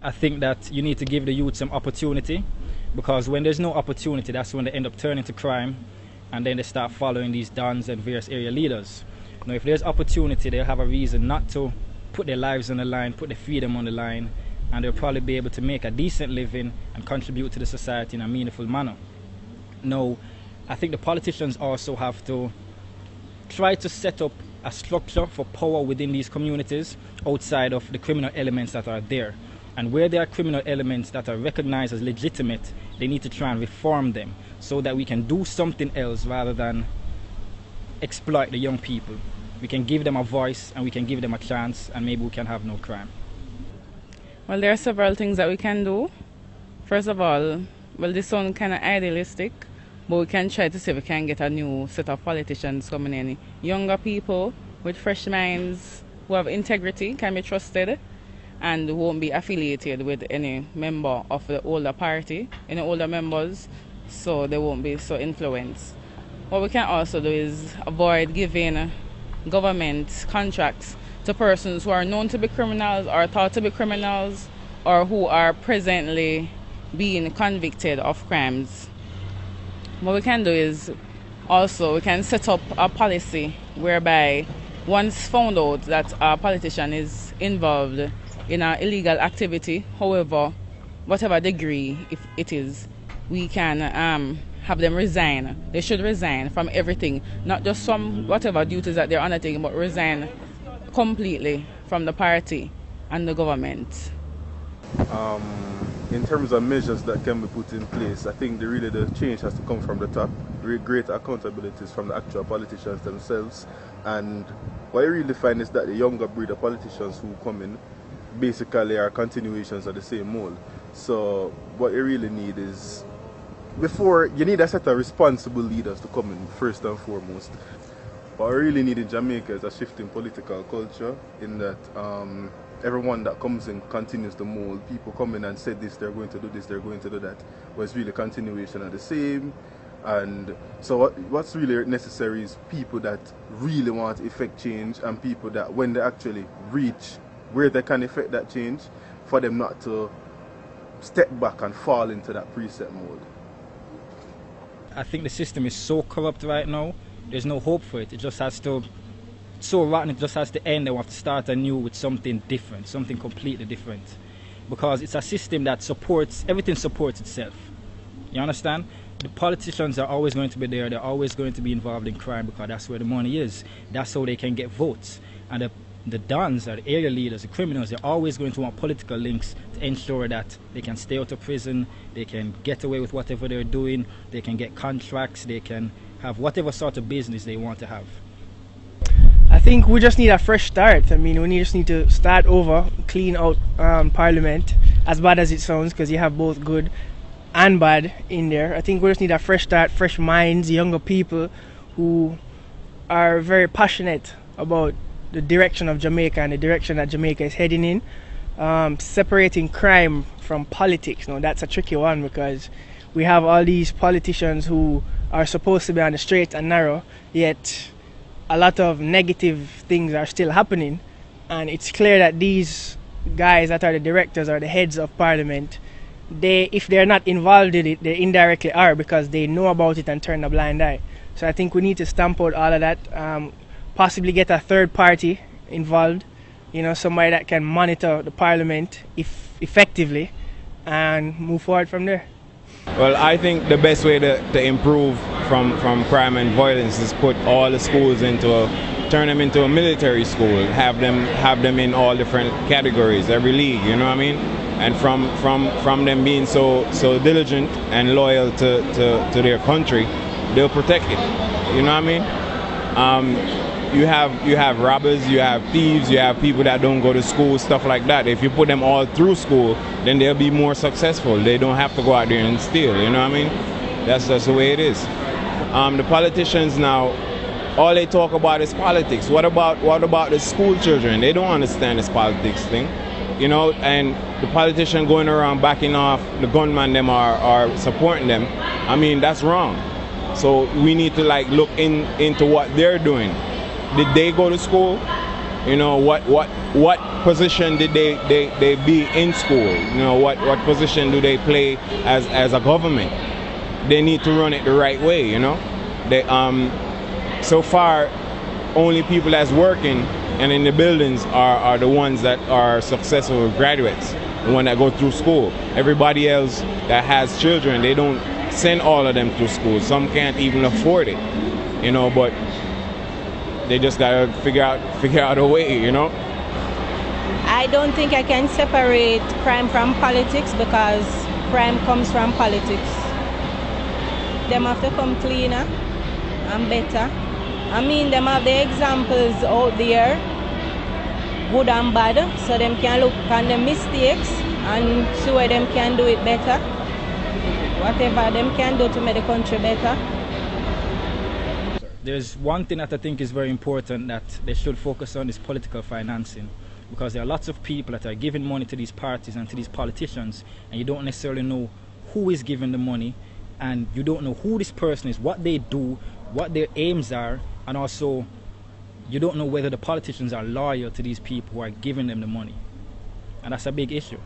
I think that you need to give the youth some opportunity, because when there's no opportunity, that's when they end up turning to crime, and then they start following these dons and various area leaders. Now, if there's opportunity, they'll have a reason not to put their lives on the line, put their freedom on the line, and they'll probably be able to make a decent living and contribute to the society in a meaningful manner. Now, I think the politicians also have to try to set up a structure for power within these communities outside of the criminal elements that are there. And where there are criminal elements that are recognized as legitimate, they need to try and reform them so that we can do something else rather than exploit the young people. We can give them a voice and we can give them a chance, and maybe we can have no crime. Well, there are several things that we can do. First of all, well, this sounds kind of idealistic, but we can try to see if we can get a new set of politicians coming in. Younger people with fresh minds who have integrity, can be trusted, and won't be affiliated with any member of the older party, any older members, so they won't be so influenced. What we can also do is avoid giving government contracts to persons who are known to be criminals or thought to be criminals, or who are presently being convicted of crimes. What we can do is also we can set up a policy whereby once found out that a politician is involved in an illegal activity, however, whatever degree if it is, we can have them resign. They should resign from everything, not just from whatever duties that they're undertaking, but resign completely from the party and the government. In terms of measures that can be put in place, I think the change has to come from the top. Greater accountabilities from the actual politicians themselves. And what I really find is that the younger breed of politicians who come in basically are continuations of the same mold. So what you really need is, you need a set of responsible leaders to come in first and foremost. What we really need in Jamaica is a shift in political culture, in that everyone that comes in continues to mold. People come in and say this, they're going to do this, they're going to do that. But it's really continuation of the same. And so what's really necessary is people that really want to effect change, and people that when they actually reach where they can effect that change, for them not to step back and fall into that preset mode. I think the system is so corrupt right now, there's no hope for it. It just has to, so rotten, it just has to end. They want to start anew with something different, something completely different. Because it's a system that supports, everything supports itself. You understand? The politicians are always going to be there, they're always going to be involved in crime because that's where the money is. That's how they can get votes. And the dons, or the area leaders, the criminals, they're always going to want political links to ensure that they can stay out of prison, they can get away with whatever they're doing, they can get contracts, they can have whatever sort of business they want to have. I think we just need a fresh start. I mean, we just need to start over, clean out Parliament, as bad as it sounds, because you have both good and bad in there. I think we just need a fresh start, fresh minds, younger people who are very passionate about the direction of Jamaica and the direction that Jamaica is heading in. Separating crime from politics, now that's a tricky one, because we have all these politicians who are supposed to be on the straight and narrow, yet a lot of negative things are still happening, and it's clear that these guys that are the directors or the heads of Parliament, if they're not involved in it, they indirectly are, because they know about it and turn a blind eye. So I think we need to stamp out all of that, possibly get a third party involved, somebody that can monitor the Parliament effectively and move forward from there. Well, I think the best way to improve from crime and violence is put all the schools turn them into a military school, have them in all different categories, every league, you know what I mean? And from them being so diligent and loyal to their country, they'll protect it, you know what I mean? You have robbers, you have thieves, you have people that don't go to school, stuff like that. If you put them all through school, then they'll be more successful. They don't have to go out there and steal, you know what I mean? That's just the way it is. The politicians now, all they talk about is politics. What about the school children? They don't understand this politics thing, and the politician going around backing off the gunman them are supporting them. I mean, that's wrong. So we need to look into what they're doing. Did they go to school? You know, what position did they be in school? You know, what position do they play as a government? They need to run it the right way, you know. They so far only people that's working and in the buildings are the ones that are successful graduates, the one that go through school. Everybody else that has children, they don't send all of them through school. Some can't even afford it, you know, but they just gotta figure out a way, you know. I don't think I can separate crime from politics, because crime comes from politics. Them have to come cleaner and better. I mean, them have the examples out there, good and bad, so them can look on the mistakes and see where them can do it better. Whatever them can do to make the country better. There's one thing that I think is very important that they should focus on, is political financing, because there are lots of people that are giving money to these parties and to these politicians, and you don't necessarily know who is giving the money, and you don't know who this person is, what they do, what their aims are, and also you don't know whether the politicians are loyal to these people who are giving them the money, and that's a big issue.